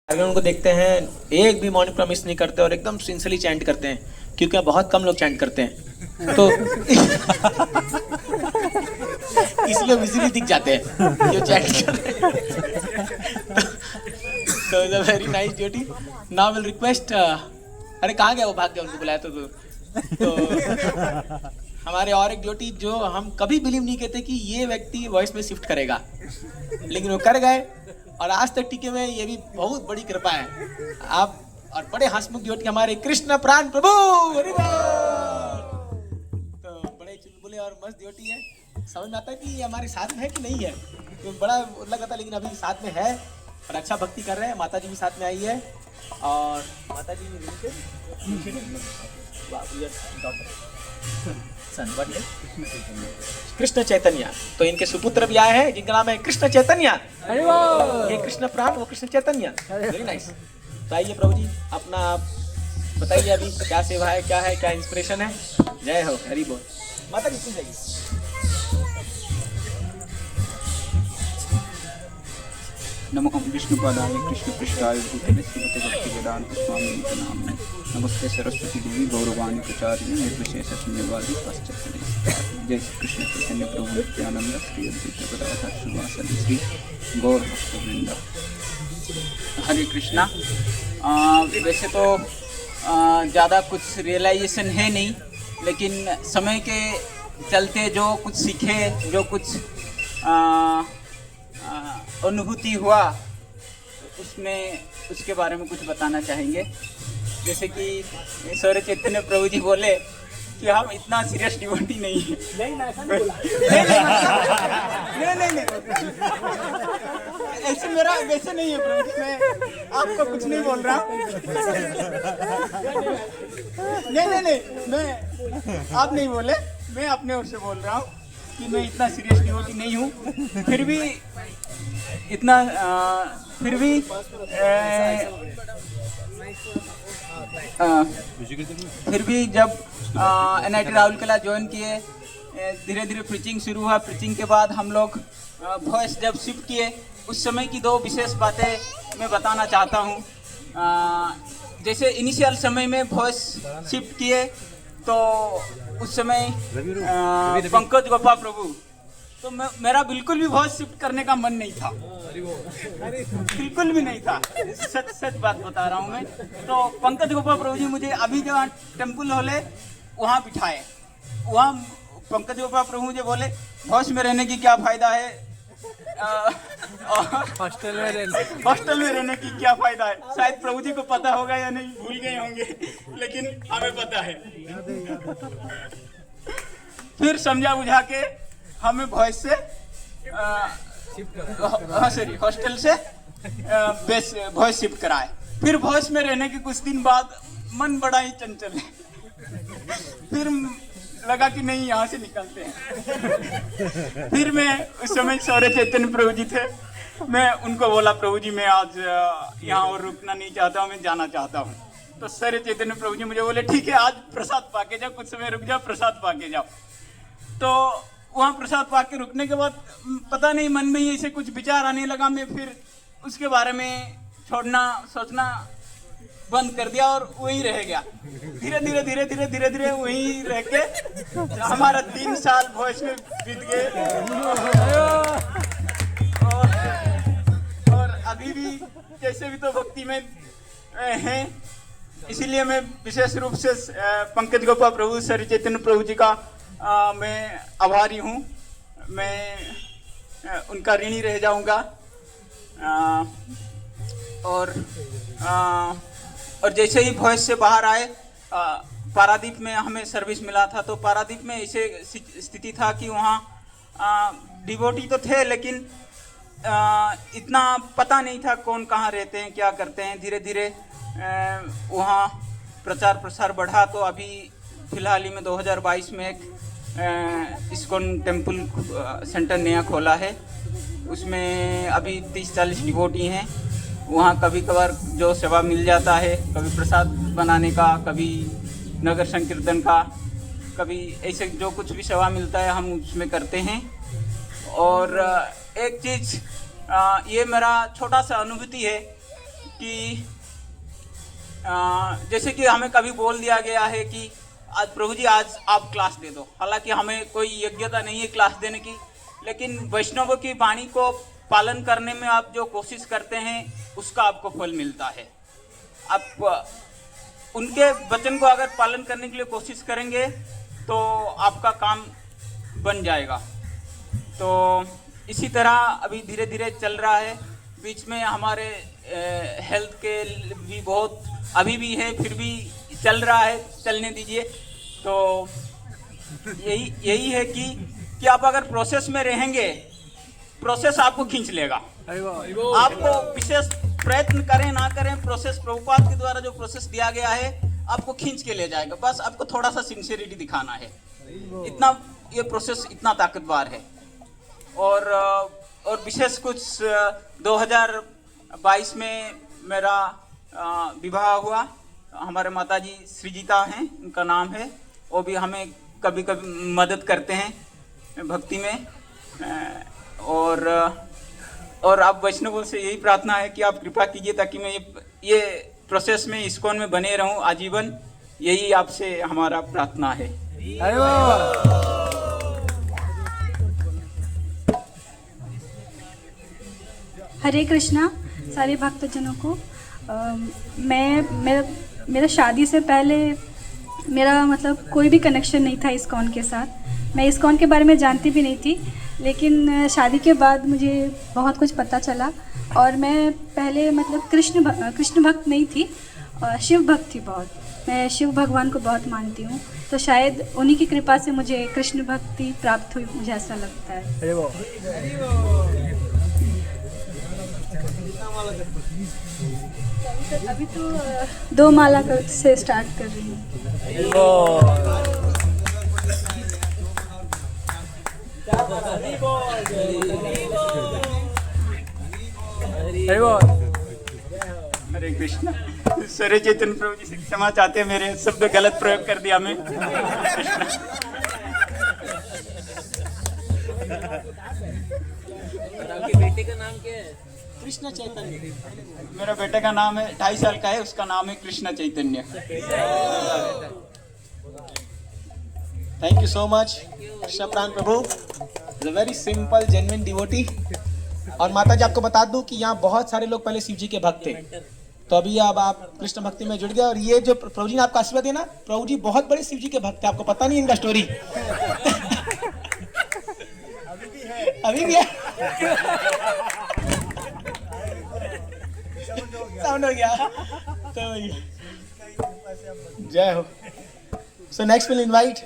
अगर उनको देखते हैं एक भी मॉर्निंग प्रॉमिस नहीं करते और एकदम सिंसियरली चैंट करते हैं, क्योंकि बहुत कम लोग चैंट करते हैं तो इसलिए विजिबली दिख जाते हैं जो चैंट कर रहे हैं। तो it's a very nice duty. Now will request, अरे कहाँ गया वो, भाग गया, उनको बुलाया तो हमारे और एक ड्यूटी जो हम कभी बिलीव नहीं करते कि ये व्यक्ति वॉइस में शिफ्ट करेगा, लेकिन वो कर गए और आज तक टीके में, ये भी बहुत बड़ी कृपा है आप। और बड़े हंसमुख ड्यूटी हमारे कृष्ण प्राण प्रभु, तो बड़े चुलबुले और मस्त ड्यूटी है। समझ में आता है कि ये हमारे साथ में है कि नहीं है, तो बड़ा लगा था, लेकिन अभी साथ में है और अच्छा भक्ति कर रहे हैं। माता जी भी साथ में आई है और माता जी कृष्ण चैतन्य, तो इनके सुपुत्र भी आए हैं जिनका नाम है कृष्ण चैतन्य। ये कृष्ण प्राण, वो कृष्ण चैतन्य। Very nice. तो आइए प्रभु जी, अपना आप बताइए अभी क्या सेवा है, क्या है, क्या इंस्पिरेशन है। जय हो, हरि बोल। माता जी जाइए। नमो विष्णुपादाय कृष्णपृष्ठाय भूतले श्रीमते भक्तिवेदांत स्वामी नाम। नमस्ते सरस्वती देवी गौरवाणी प्रचारिणी निर्विशेष शून्यवादी पाश्चात्य। जय श्री कृष्ण चैतन्य प्रभु नित्यानंद श्री अद्वैत गदाधर श्रीवासदि श्री गौर भक्तवृंद। हरे कृष्णा। वैसे तो ज़्यादा कुछ रियलाइजेशन है नहीं, लेकिन समय के चलते जो कुछ सीखे, जो कुछ अनुभूति हुआ, उसमें उसके बारे में कुछ बताना चाहेंगे। जैसे कि सौर्य चैतन्य प्रभु जी बोले कि हम इतना सीरियस डिवोटी नहीं है। नहीं, ऐसे मेरा वैसे नहीं है प्रभु जी, मैं आपको कुछ नहीं बोल रहा हूँ। नहीं, मैं आप नहीं बोले, मैं अपने ओर से बोल रहा हूँ कि मैं इतना सीरियस डिवोटी नहीं हूँ। फिर भी जब NIT राहुल कला ज्वाइन किए, धीरे धीरे प्रीचिंग शुरू हुआ। प्रीचिंग के बाद हम लोग वॉइस जब शिफ्ट किए, उस समय की दो विशेष बातें मैं बताना चाहता हूँ। जैसे इनिशियल समय में वॉइस शिफ्ट किए तो उस समय पंकज गोपा प्रभु, तो मेरा बिल्कुल भी वॉइस शिफ्ट करने का मन नहीं था, बिल्कुल भी नहीं था। सच बात बता रहा हूँ मैं। तो पंकज गोपा प्रभु जी मुझे अभी जो टेम्पल हॉल है वहाँ बिठाए। वहाँ पंकज गोपा प्रभु मुझे बोले वॉइस में रहने की क्या फायदा है, हॉस्टल में रहने की क्या फायदा है। शायद प्रभु जी को पता होगा या नहीं, भूल गए होंगे, लेकिन हमें पता है। फिर समझा बुझा के हमें वॉइस से हॉस्टल से वॉइस शिफ्ट कराए। फिर वॉइस में रहने के कुछ दिन बाद मन बड़ा ही चंचल है। फिर लगा कि नहीं, यहाँ से निकलते हैं। फिर मैं उस समय सौर्य चैतन्य प्रभु जी थे, मैं उनको बोला प्रभु जी मैं आज यहाँ और रुकना नहीं चाहता हूँ, मैं जाना चाहता हूँ। तो सौर्य चैतन्य प्रभु जी मुझे बोले ठीक है, आज प्रसाद पाके जाओ, कुछ समय रुक जाओ, प्रसाद पाके जाओ। तो वहाँ प्रसाद पाके रुकने के बाद पता नहीं मन में ही ऐसे कुछ विचार आने लगा। मैं फिर उसके बारे में छोड़ना सोचना बंद कर दिया और वहीं रह गया। धीरे धीरे वहीं रह के हमारा 3 साल वॉइस में बीत गए। और अभी भी जैसे भी तो भक्ति में हैं, इसीलिए मैं विशेष रूप से पंकज गोपा प्रभु, सौर्य चैतन्य प्रभु जी का मैं आभारी हूँ। मैं उनका ऋणी रह जाऊँगा। और जैसे ही वॉइस से बाहर आए, पारादीप में हमें सर्विस मिला था। तो पारादीप में ऐसे स्थिति था कि वहाँ डिवोटी तो थे, लेकिन इतना पता नहीं था कौन कहाँ रहते हैं, क्या करते हैं। धीरे धीरे वहाँ प्रचार प्रसार बढ़ा। तो अभी फिलहाल ही में 2022 में एक इस्कॉन टेम्पल सेंटर नया खोला है। उसमें अभी 30-40 डिवोटी हैं। वहाँ कभी कभार जो सेवा मिल जाता है, कभी प्रसाद बनाने का, कभी नगर संकीर्तन का, कभी ऐसे जो कुछ भी सेवा मिलता है हम उसमें करते हैं। और एक चीज़, ये मेरा छोटा सा अनुभूति है कि जैसे कि हमें कभी बोल दिया गया है कि आज प्रभु जी आज आप क्लास दे दो, हालांकि हमें कोई योग्यता नहीं है क्लास देने की, लेकिन वैष्णवों की वाणी को पालन करने में आप जो कोशिश करते हैं उसका आपको फल मिलता है। आप उनके वचन को अगर पालन करने के लिए कोशिश करेंगे तो आपका काम बन जाएगा। तो इसी तरह अभी धीरे धीरे चल रहा है। बीच में हमारे हेल्थ के भी बहुत अभी भी है, फिर भी चल रहा है, चलने दीजिए। तो यही है कि आप अगर प्रोसेस में रहेंगे, प्रोसेस आपको खींच लेगा। आपको विशेष प्रयत्न करें ना करें, प्रोसेस प्रभुपाद के द्वारा जो प्रोसेस दिया गया है आपको खींच के ले जाएगा। बस आपको थोड़ा सा सिंसियरिटी दिखाना है, इतना ये प्रोसेस इतना ताकतवर है। और विशेष कुछ 2022 में मेरा विवाह हुआ। हमारे माताजी श्रीजीता हैं, उनका नाम है। वो भी हमें कभी कभी मदद करते हैं भक्ति में। और आप वैष्णवों से यही प्रार्थना है कि आप कृपा कीजिए ताकि मैं ये प्रोसेस में इस्कॉन में बने रहूं आजीवन। यही आपसे हमारा प्रार्थना है। हरे कृष्णा सारे भक्तजनों को। मेरा शादी से पहले मेरा मतलब कोई भी कनेक्शन नहीं था इस्कॉन के साथ। मैं इस्कॉन के बारे में जानती भी नहीं थी, लेकिन शादी के बाद मुझे बहुत कुछ पता चला। और मैं पहले मतलब कृष्ण भक्त नहीं थी, शिव भक्त थी बहुत। मैं शिव भगवान को बहुत मानती हूँ, तो शायद उन्हीं की कृपा से मुझे कृष्ण भक्ति प्राप्त हुई, मुझे ऐसा लगता है। अभी तो 2 माला से स्टार्ट कर रही हूँ। हरे कृष्ण। सारे चैतन्य प्रभु जी से क्षमा चाहते हैं, मेरे शब्द गलत प्रयोग कर दिया मैं। आपके बेटे का नाम क्या है? कृष्ण चैतन्य। मेरा बेटे का नाम है, 2.5 साल का है, उसका नाम है Krishna Chaitanya. Thank you so much Krishna Pran Prabhu, is a very simple genuine devotee. और माता जी आपको बता दूं कि यहाँ बहुत सारे लोग पहले शिव जी के भक्त थे, तो अभी अब आप कृष्ण भक्ति में जुड़ गए। और ये जो प्रभु जी ने आपको आशीर्वाद दिया ना, प्रभु जी बहुत बड़े शिव जी के भक्त थे, आपको पता नहीं इनका स्टोरी। अभी भी है साउंड हो गया तो जय हो। So next will invite